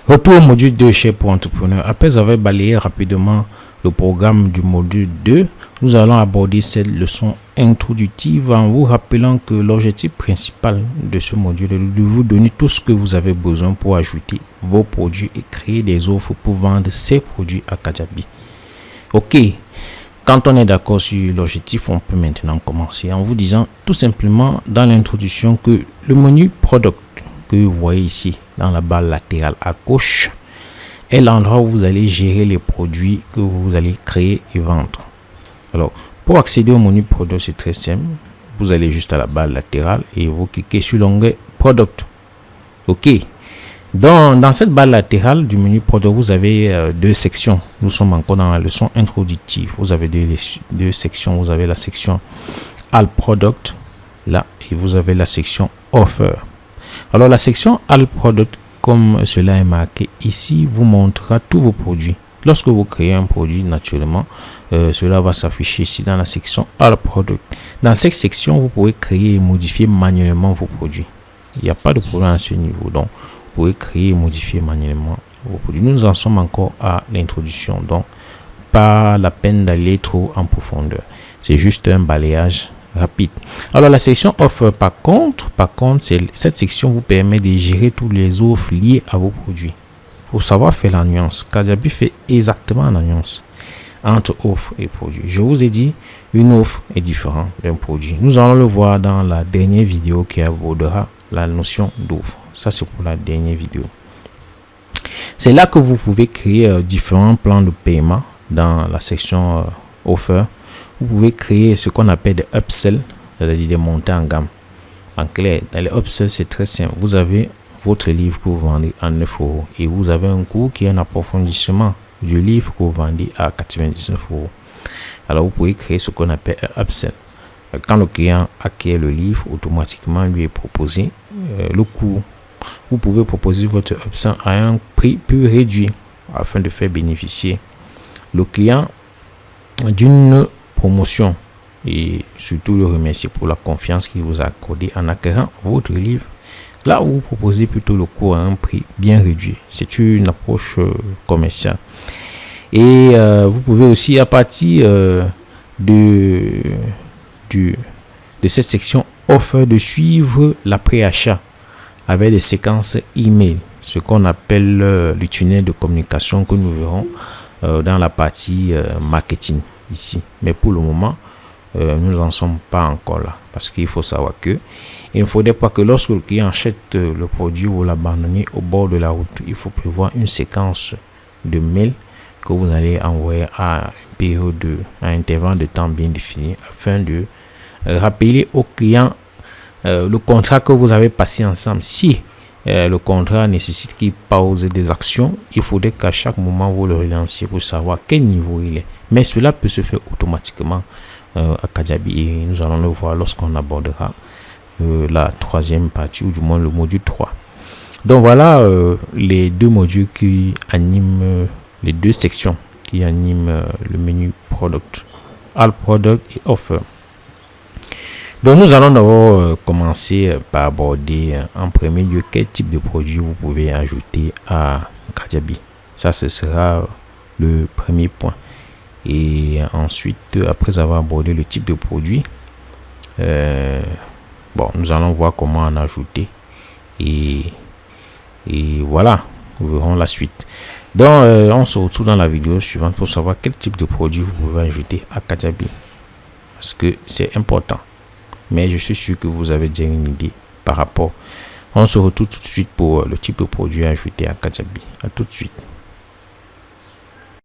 Retour au module 2 chez Pro Entrepreneur. Après avoir balayé rapidement le programme du module 2, nous allons aborder cette leçon introductive en vous rappelant que l'objectif principal de ce module est de vous donner tout ce que vous avez besoin pour ajouter vos produits et créer des offres pour vendre ces produits à Kajabi. Ok, quand on est d'accord sur l'objectif, on peut maintenant commencer en vous disant tout simplement dans l'introduction que le menu Product que vous voyez ici dans la barre latérale à gauche est l'endroit où vous allez gérer les produits que vous allez créer et vendre. Alors, pour accéder au menu Product, c'est très simple. Vous allez juste à la barre latérale et vous cliquez sur l'onglet Product. Ok. Dans cette barre latérale du menu Product, vous avez deux sections. Nous sommes encore dans la leçon introductive. Vous avez deux sections. Vous avez la section All Product là et vous avez la section Offer. Alors, la section All Product, comme cela est marqué ici, vous montrera tous vos produits. Lorsque vous créez un produit, naturellement, cela va s'afficher ici dans la section All Product. Dans cette section, vous pouvez créer et modifier manuellement vos produits. Il n'y a pas de problème à ce niveau. Donc, vous pouvez créer et modifier manuellement vos produits. Nous en sommes encore à l'introduction. Donc, pas la peine d'aller trop en profondeur. C'est juste un balayage rapide. Alors la section offre par contre cette section vous permet de gérer tous les offres liées à vos produits. Pour savoir faire la nuance, Kajabi fait exactement la nuance entre offre et produit. Je vous ai dit, une offre est différente d'un produit. Nous allons le voir dans la dernière vidéo qui abordera la notion d'offre. Ça, c'est pour la dernière vidéo. C'est là que vous pouvez créer différents plans de paiement dans la section offer. Vous pouvez créer ce qu'on appelle des upsells, c'est-à-dire des montées en gamme. En clair, dans les upsells, c'est très simple. Vous avez votre livre que vous vendez à 9 € et vous avez un cours qui est un approfondissement du livre que vous vendez à 99 €. Alors, vous pouvez créer ce qu'on appelle un upsell. Quand le client acquiert le livre, automatiquement lui est proposé le cours. Vous pouvez proposer votre upsell à un prix plus réduit afin de faire bénéficier le client d'une promotion et surtout le remercier pour la confiance qu'il vous a accordée en acquérant votre livre. Là où vous proposez plutôt le cours à un prix bien réduit. C'est une approche commerciale. Et vous pouvez aussi à partir de cette section offre de suivre l'après-achat avec des séquences email, ce qu'on appelle le tunnel de communication que nous verrons dans la partie marketing ici. Mais pour le moment, nous n'en sommes pas encore là parce qu'il faut savoir que il ne faudrait pas que lorsque le client achète le produit ou l'abandonner au bord de la route, il faut prévoir une séquence de mails que vous allez envoyer à un intervalle de temps bien défini afin de rappeler au client le contrat que vous avez passé ensemble. Si le contrat nécessite qu'il pause des actions, il faudrait qu'à chaque moment vous le relanciez pour savoir quel niveau il est. Mais cela peut se faire automatiquement à Kajabi et nous allons le voir lorsqu'on abordera la troisième partie ou du moins le module 3. Donc voilà les deux modules qui animent les deux sections qui animent le menu Product, All Product et Offer. Donc nous allons d'abord commencer par aborder en premier lieu quel type de produit vous pouvez ajouter à Kajabi. Ça, ce sera le premier point. Et ensuite, après avoir abordé le type de produit, nous allons voir comment en ajouter. Et voilà, nous verrons la suite. Donc, on se retrouve dans la vidéo suivante pour savoir quel type de produit vous pouvez ajouter à Kajabi. Parce que c'est important. Mais je suis sûr que vous avez déjà une idée par rapport. On se retrouve tout de suite pour le type de produit ajouté à Kajabi. À tout de suite.